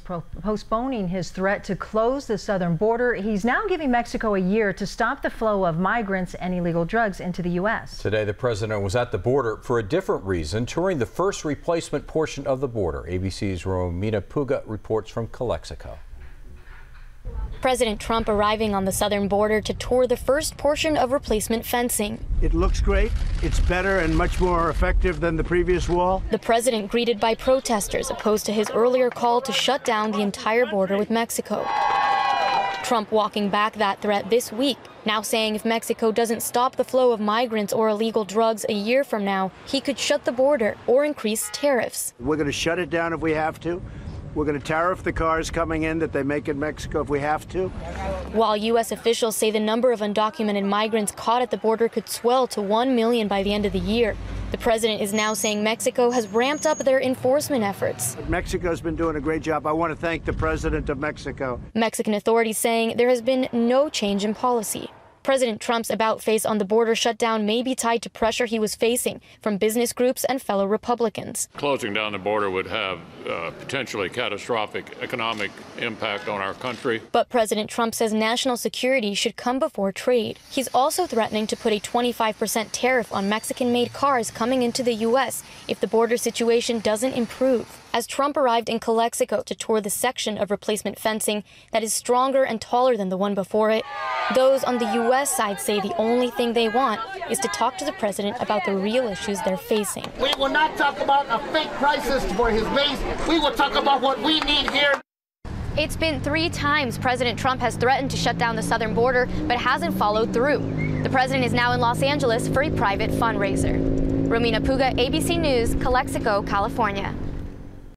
Postponing his threat to close the southern border. He's now giving Mexico a year to stop the flow of migrants and illegal drugs into the U.S. Today, the president was at the border for a different reason, touring the first replacement portion of the border. ABC's Romina Puga reports from Calexico. President Trump arriving on the southern border to tour the first portion of replacement fencing. It looks great. It's better and much more effective than the previous wall. The president greeted by protesters opposed to his earlier call to shut down the entire border with Mexico. Trump walking back that threat this week, now saying if Mexico doesn't stop the flow of migrants or illegal drugs a year from now, he could shut the border or increase tariffs. We're going to shut it down if we have to. We're going to tariff the cars coming in that they make in Mexico if we have to. While U.S. officials say the number of undocumented migrants caught at the border could swell to 1 million by the end of the year, the president is now saying Mexico has ramped up their enforcement efforts. Mexico's been doing a great job. I want to thank the president of Mexico. Mexican authorities saying there has been no change in policy. President Trump's about-face on the border shutdown may be tied to pressure he was facing from business groups and fellow Republicans. Closing down the border would have potentially catastrophic economic impact on our country. But President Trump says national security should come before trade. He's also threatening to put a 25% tariff on Mexican-made cars coming into the U.S. if the border situation doesn't improve. As Trump arrived in Calexico to tour the section of replacement fencing that is stronger and taller than the one before it, those on the U.S. side say the only thing they want is to talk to the president about the real issues they're facing. We will not talk about a fake crisis for his base. We will talk about what we need here. It's been 3 times President Trump has threatened to shut down the southern border, but hasn't followed through. The president is now in Los Angeles for a private fundraiser. Romina Puga, ABC News, Calexico, California.